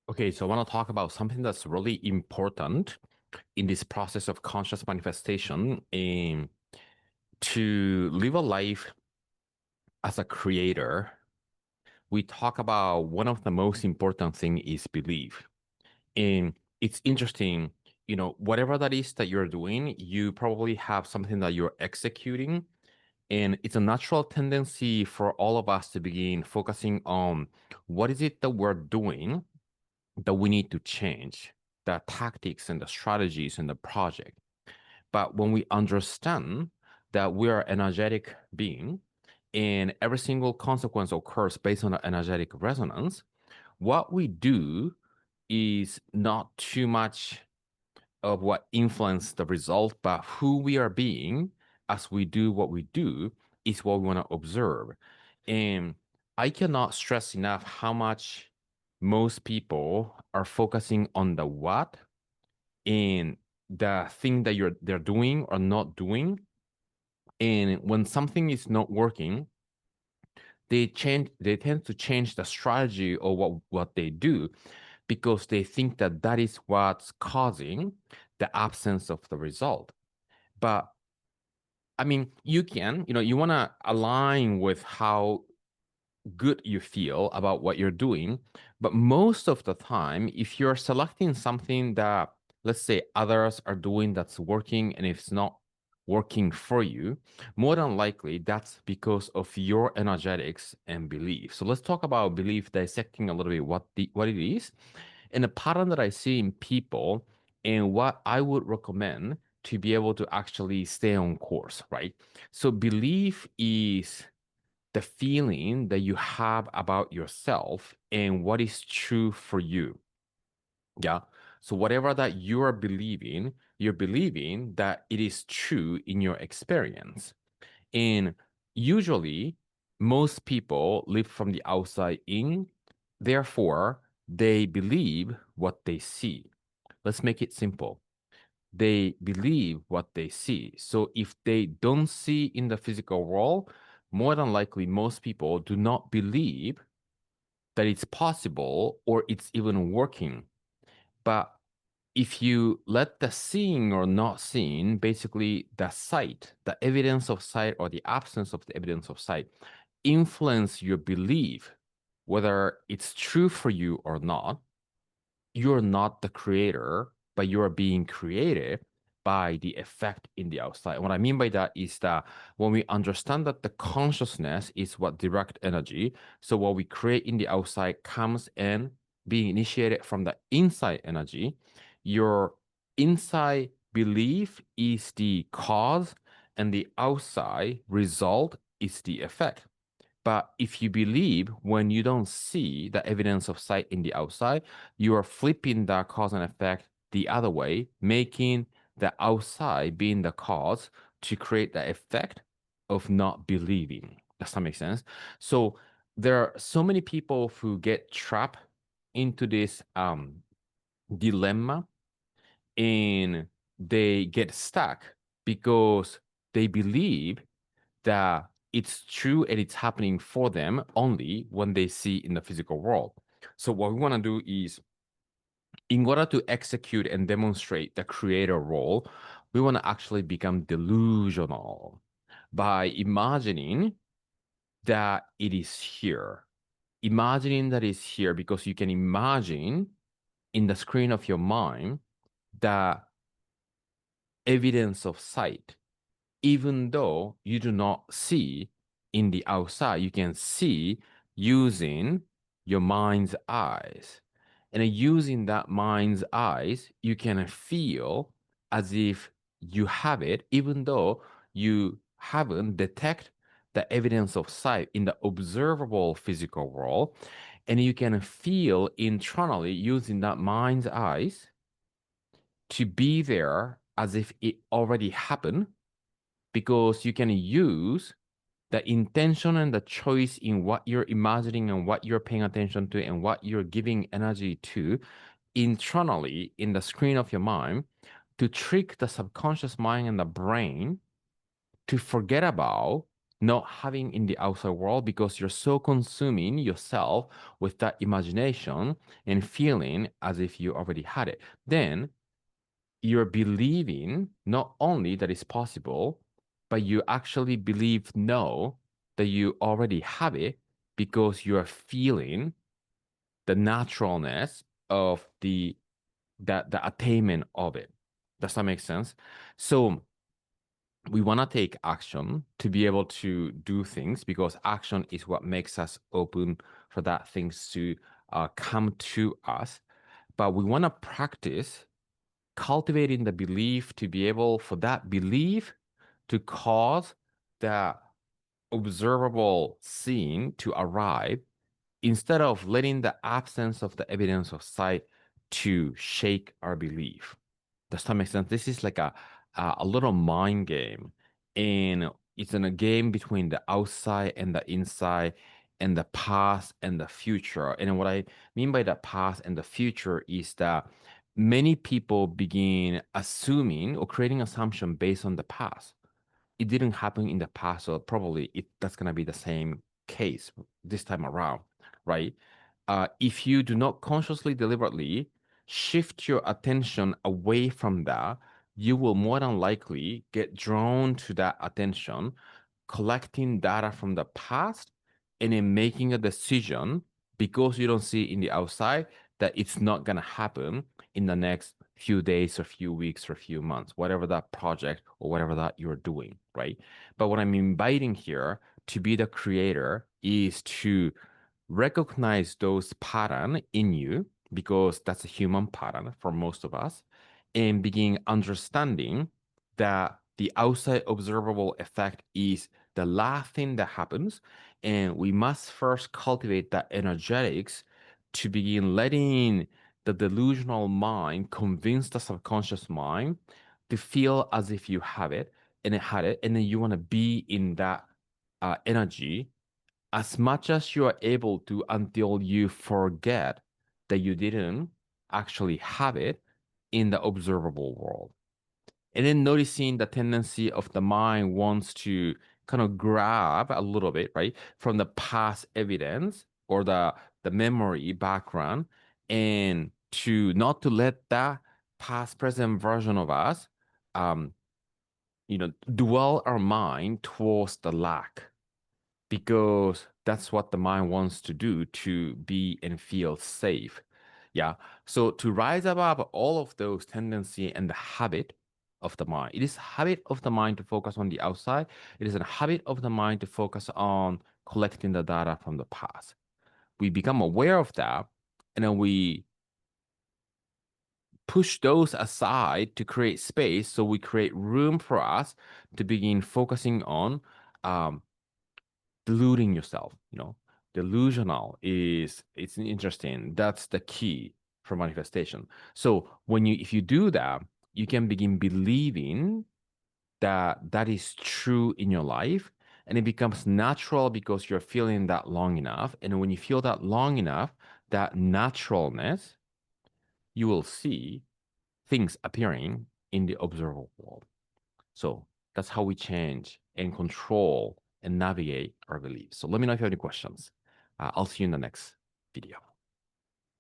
Okay, so I want to talk about something that's really important in this process of conscious manifestation in to live a life as a creator. We talk about one of the most important thing is belief. And it's interesting, whatever that is that you're doing, you probably have something that you're executing. And it's a natural tendency for all of us to begin focusing on what is it that we're doing that we need to change, the tactics and the strategies and the project. But when we understand that we are energetic being and every single consequence occurs based on an energetic resonance, what we do is not too much of what influence the result, but who we are being as we do what we do is what we want to observe. And I cannot stress enough how much most people are focusing on the what and the thing that they're doing or not doing. And when something is not working, they tend to change the strategy or what they do because they think that that is what's causing the absence of the result. But I mean, you want to align with how good you feel about what you're doing. But most of the time, if you're selecting something that, let's say, others are doing that's working, and if it's not working for you, more than likely that's because of your energetics and belief. So let's talk about belief, dissecting a little bit what it is and the pattern that I see in people and what I would recommend to be able to actually stay on course, right? So belief is the feeling that you have about yourself and what is true for you. Yeah. So whatever that you are believing, you're believing that it is true in your experience. And usually, most people live from the outside in, therefore, they believe what they see. Let's make it simple. They believe what they see. So if they don't see in the physical world, more than likely, most people do not believe that it's possible or it's even working. But if you let the seeing or not seeing, basically the sight, the evidence of sight or the absence of the evidence of sight, influence your belief, whether it's true for you or not, you're not the creator, but you're being created by the effect in the outside. What I mean by that is that when we understand that the consciousness is what direct energy, so what we create in the outside comes and being initiated from the inside energy, your inside belief is the cause and the outside result is the effect. But if you believe when you don't see the evidence of sight in the outside, you are flipping the cause and effect the other way, making the outside being the cause to create the effect of not believing. Does that make sense? So there are so many people who get trapped into this dilemma and they get stuck because they believe that it's true and it's happening for them only when they see in the physical world. So what we want to do is, in order to execute and demonstrate the creator role, we want to actually become delusional by imagining that it is here. Imagining that it's here because you can imagine in the screen of your mind the evidence of sight even though you do not see in the outside, you can see using your mind's eyes. And using that mind's eyes, you can feel as if you have it, even though you haven't detect the evidence of sight in the observable physical world. And you can feel internally using that mind's eyes to be there as if it already happened because you can use the intention and the choice in what you're imagining and what you're paying attention to and what you're giving energy to internally in the screen of your mind to trick the subconscious mind and the brain to forget about not having in the outside world because you're so consuming yourself with that imagination and feeling as if you already had it. Then you're believing not only that it's possible, but you actually believe no, that you already have it because you are feeling the naturalness of the attainment of it. Does that make sense? So we want to take action to be able to do things because action is what makes us open for that things to come to us. But we want to practice cultivating the belief to be able for that belief to cause the observable scene to arrive instead of letting the absence of the evidence of sight to shake our belief. Does that make sense? This is like a little mind game, and it's in a game between the outside and the inside, and the past and the future. And what I mean by the past and the future is that many people begin assuming or creating assumption based on the past. It didn't happen in the past, so probably that's gonna be the same case this time around, right? If you do not consciously, deliberately shift your attention away from that, you will more than likely get drawn to that attention, collecting data from the past, and then making a decision because you don't see it in the outside that it's not gonna happen in the next few days or few weeks or few months, whatever that project or whatever that you're doing, right? But what I'm inviting here to be the creator is to recognize those pattern in you because that's a human pattern for most of us and begin understanding that the outside observable effect is the last thing that happens, and we must first cultivate that energetics to begin letting the delusional mind convince the subconscious mind to feel as if you have it and it had it, and then you want to be in that energy as much as you are able to until you forget that you didn't actually have it in the observable world. And then noticing the tendency of the mind wants to kind of grab a little bit, right, from the past evidence or the memory background, and to not to let that past present version of us um dwell our mind towards the lack because that's what the mind wants to do to be and feel safe. Yeah. So to rise above all of those tendency and the habit of the mind, it is habit of the mind to focus on the outside. It is a habit of the mind to focus on collecting the data from the past. We become aware of that, and then we push those aside to create space. So we create room for us to begin focusing on um, deluding yourself, delusional is it's interesting. That's the key for manifestation. So if you do that, you can begin believing that that is true in your life, and it becomes natural because you're feeling that long enough. And when you feel that long enough, that naturalness, you will see things appearing in the observable world. So that's how we change and control and navigate our beliefs. So let me know if you have any questions. I'll see you in the next video.